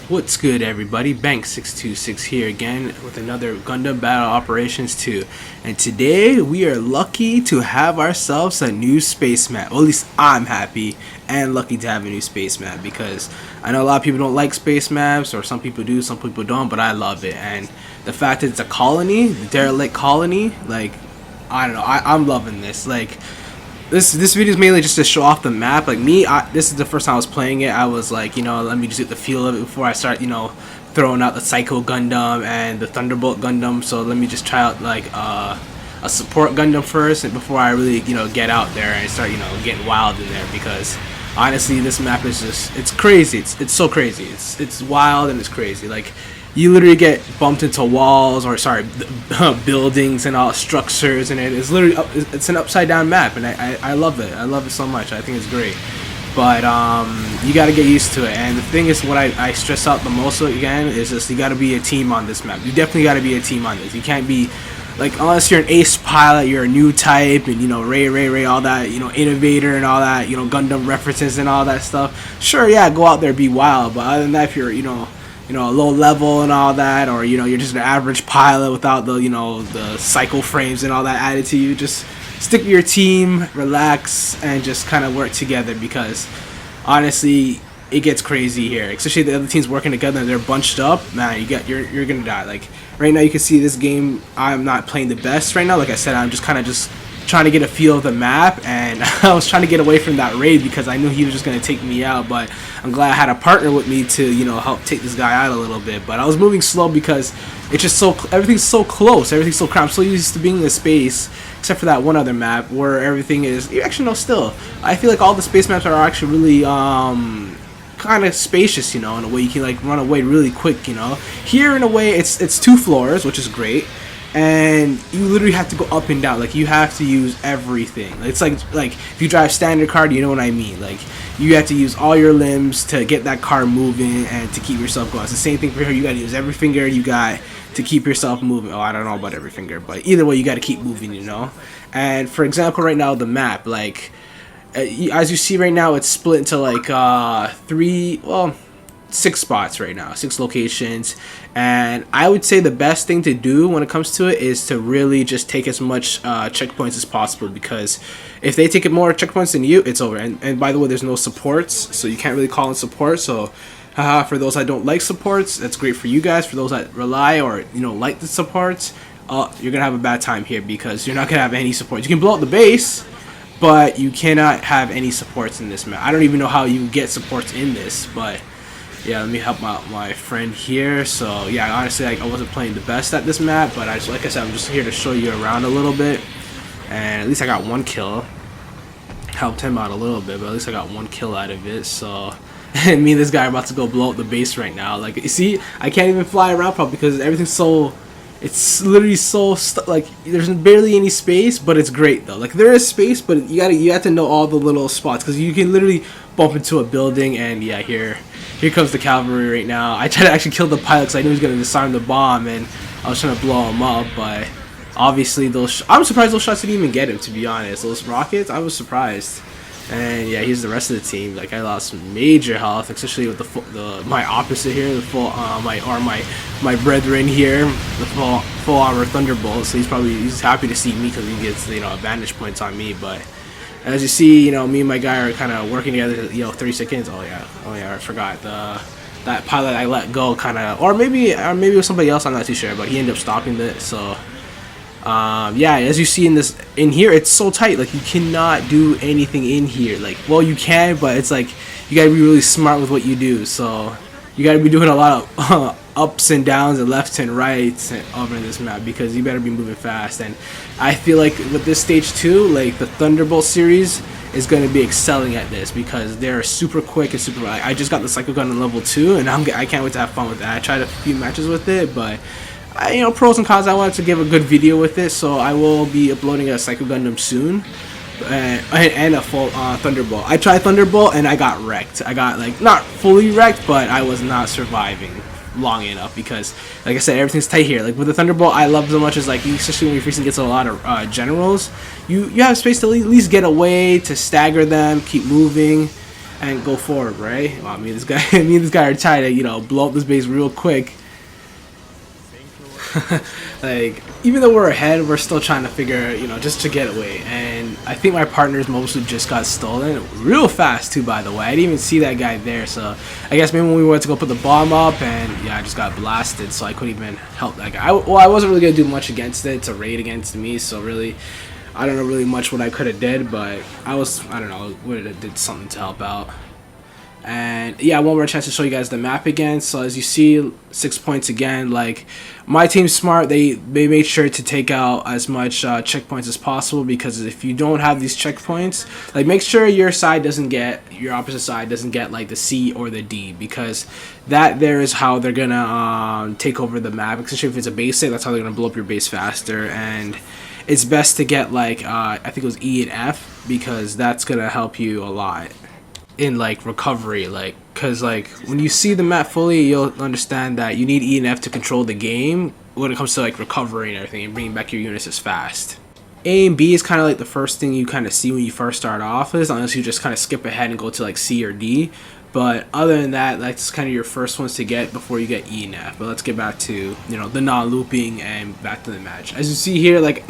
What's good, everybody? Bank626 here again with another Gundam Battle Operations 2, and today we are lucky to have ourselves a new space map. Well, at least I'm happy and lucky to have a new space map, because I know a lot of people don't like space maps, or some people do, some people don't, but I love it. And the fact that it's a colony, the Derelict colony, like, I don't know, I'm loving this. Like, this video is mainly just to show off the map. Like me, this is the first time I was playing it. I was like, let me just get the feel of it before I start, throwing out the Psycho Gundam and the Thunderbolt Gundam. So let me just try out like a support Gundam first, and before I really, get out there and start, getting wild in there. Because honestly, this map is it's crazy. It's so crazy. It's wild and it's crazy. Like, you literally get bumped into walls, or sorry, buildings and all structures, and it's literally it's an upside down map, and I love it. I love it so much. I think it's great, but you got to get used to it. And the thing is, what I stress out the most again is just you got to be a team on this map. You definitely got to be a team on this. You can't be like, unless you're an ace pilot, you're a new type, and Ray, all that, innovator and all that, Gundam references and all that stuff. Sure, yeah, go out there, be wild. But other than that, if you're low level and all that, or you're just an average pilot without the the cycle frames and all that added to you, just stick with your team, relax, and just kind of work together. Because honestly, it gets crazy here, especially the other teams working together and they're bunched up. Man, you're gonna die. Like right now, you can see this game, I'm not playing the best right now. Like I said, I'm just trying to get a feel of the map, and I was trying to get away from that raid because I knew he was just going to take me out. But I'm glad I had a partner with me to help take this guy out a little bit. But I was moving slow because it's just everything's so close, everything's so cramped. I'm so used to being in the space, except for that one other map where everything is, you actually know, still I feel like all the space maps are actually really kind of spacious, in a way you can like run away really quick. Here in a way it's 2 floors, which is great. And you literally have to go up and down. Like, you have to use everything. It's like if you drive standard car, you know what I mean. Like, you have to use all your limbs to get that car moving and to keep yourself going. It's the same thing for here. You got to use every finger you got to keep yourself moving. Oh, I don't know about every finger, but either way, you got to keep moving. And for example, right now the map, like as you see right now, it's split into like 6 spots right now, 6 locations. And I would say the best thing to do when it comes to it is to really just take as much checkpoints as possible, because if they take more checkpoints than you, it's over. And by the way, there's no supports, so you can't really call in support. So for those that don't like supports, that's great for you guys. For those that rely or like the supports, you're gonna have a bad time here, because you're not gonna have any supports. You can blow up the base, but you cannot have any supports in this map. I don't even know how you get supports in this, but yeah, let me help out my friend here. So yeah, honestly, I wasn't playing the best at this map, but like I said, I'm just here to show you around a little bit. And at least I got 1 kill. Helped him out a little bit, but at least I got 1 kill out of it. So, and me and this guy are about to go blow up the base right now. Like, you see, I can't even fly around properly because everything's so, it's literally so like there's barely any space. But it's great though. Like, there is space, but you have to know all the little spots, because you can literally bump into a building. And yeah, here comes the cavalry right now. I tried to actually kill the pilot because I knew he was going to disarm the bomb, and I was trying to blow him up. But obviously I'm surprised those shots didn't even get him, to be honest. Those rockets, I was surprised. And yeah, here's the rest of the team. Like, I lost major health, especially with my opposite here, the full my brethren here, the full armor Thunderbolt. So he's happy to see me because he gets advantage points on me. But as you see, me and my guy are kind of working together. 30 seconds. Oh yeah, I forgot that pilot I let go, kind of, or maybe it was somebody else. I'm not too sure, but he ended up stopping it. So yeah, as you see in here, it's so tight. Like, you cannot do anything in here. Like, well, you can, but it's like you gotta be really smart with what you do. So you gotta be doing a lot of ups and downs and lefts and rights over this map, because you better be moving fast. And I feel like with this stage 2, like the Thunderbolt series is going to be excelling at this, because they're super quick and super. I just got the Psycho Gundam level 2, and I can't wait to have fun with that. I tried a few matches with it, but pros and cons. I wanted to give a good video with it, so I will be uploading a Psycho Gundam soon. And a full Thunderbolt. I tried Thunderbolt and I got wrecked. I got, like, not fully wrecked, but I was not surviving long enough, because like I said, everything's tight here. Like with the Thunderbolt, I love so much is, like, especially when you're facing against a lot of generals, you have space to at least get away, to stagger them, keep moving. and go forward, right? Well, me and this guy are trying to, you know, blow up this base real quick. Like, even though we're ahead, we're still trying to figure, you know, just to get away. And I think my partners mostly just got stolen real fast too, by the way. I didn't even see that guy there, so I guess maybe when we went to go put the bomb up, and yeah, I just got blasted, so I couldn't even help that guy. Well, I wasn't really gonna do much against it to raid against me, so really I don't know really much what I could have did, but I don't know, would have did something to help out. And yeah, one more chance to show you guys the map again. So as you see, 6 points again. Like, my team's smart. They made sure to take out as much checkpoints as possible, because if you don't have these checkpoints, like, make sure your opposite side doesn't get like the C or the D, because that there is how they're gonna take over the map. Especially if it's a base state, that's how they're gonna blow up your base faster. And it's best to get like I think it was E and F, because that's gonna help you a lot in like recovery, like, because like when you see the map fully, you'll understand that you need E and F to control the game when it comes to like recovery and everything, and bringing back your units as fast. A and B is kind of like the first thing you kind of see when you first start off, unless you just kind of skip ahead and go to like C or D. But other than that, that's kind of your first ones to get before you get E and F. But let's get back to, you know, the non-looping and back to the match. As you see here, like,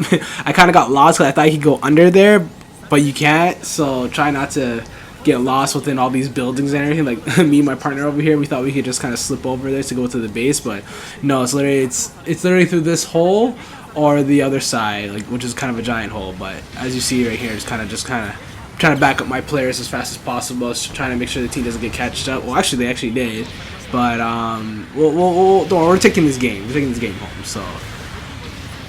I kind of got lost because I thought you could go under there, but you can't. So try not to get lost within all these buildings and everything. Like, me and my partner over here, we thought we could just kind of slip over there to go to the base, but no, it's literally through this hole or the other side, like, which is kind of a giant hole. But as you see right here, it's kind of trying to back up my players as fast as possible, just trying to make sure the team doesn't get catched up. Well, actually, they actually did, but we're taking this game. We're taking this game home. So,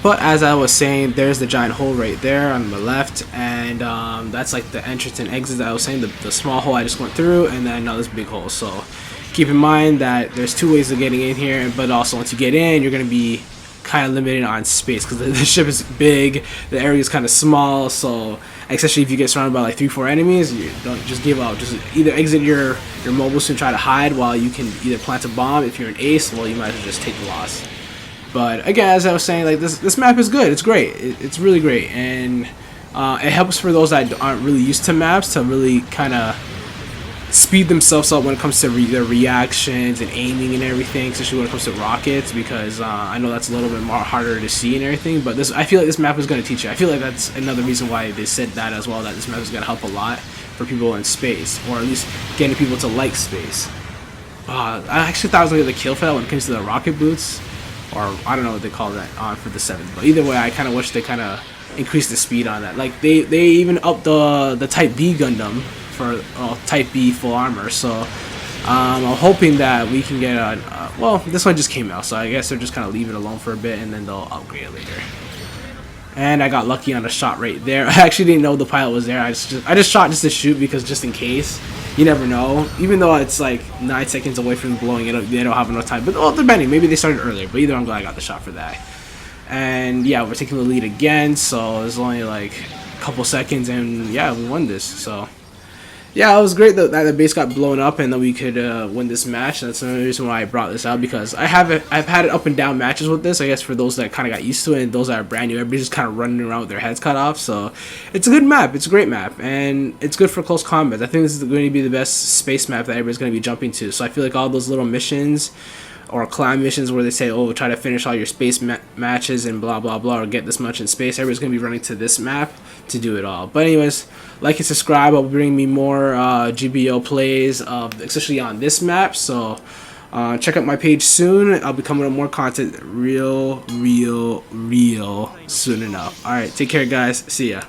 but as I was saying, there's the giant hole right there on the left, and that's like the entrance and exit that I was saying, the small hole I just went through, and then now this big hole. So keep in mind that there's two ways of getting in here, but also once you get in, you're going to be kind of limited on space, because the ship is big, the area is kind of small, so especially if you get surrounded by like 3-4 enemies, you don't just give up. Just either exit your mobile suit and try to hide, while you can either plant a bomb. If you're an ace, well, you might as well just take the loss. But again, as I was saying, like, this map is good. It's great. It's really great, and it helps for those that aren't really used to maps to really kind of speed themselves up when it comes to their reactions and aiming and everything, especially when it comes to rockets, because I know that's a little bit more harder to see and everything. But I feel like this map is going to teach you. I feel like that's another reason why they said that as well, that this map is going to help a lot for people in space, or at least getting people to like space. I actually thought I was going to get the kill for that when it comes to the rocket boots, or I don't know what they call that for the 7th. But either way, I kind of wish they kind of increased the speed on that. Like, they even upped the Type B Gundam for Type B full armor. So I'm hoping that we can get well, this one just came out, so I guess they're just kind of leave it alone for a bit, and then they'll upgrade it later. And I got lucky on a shot right there. I actually didn't know the pilot was there. I just shot just to shoot, because just in case. You never know. Even though it's like 9 seconds away from blowing it up, they don't have enough time. But depending, maybe they started earlier. But either, I'm glad I got the shot for that. And yeah, we're taking the lead again. So it's only like a couple seconds, and yeah, we won this. So yeah, it was great that the base got blown up and that we could win this match. That's another reason why I brought this out, because I've had it up and down matches with this. I guess for those that kind of got used to it, and those that are brand new, everybody's just kind of running around with their heads cut off. So it's a good map. It's a great map, and it's good for close combat. I think this is going to be the best space map that everybody's going to be jumping to. So I feel like all those little missions or climb missions where they say, oh, try to finish all your space matches and blah blah blah, or get this much in space, everybody's going to be running to this map to do it all. But anyways, like and subscribe. I'll bring me more GBO plays, especially on this map. So check out my page soon. I'll be coming up with more content real soon enough. Alright, take care guys. See ya.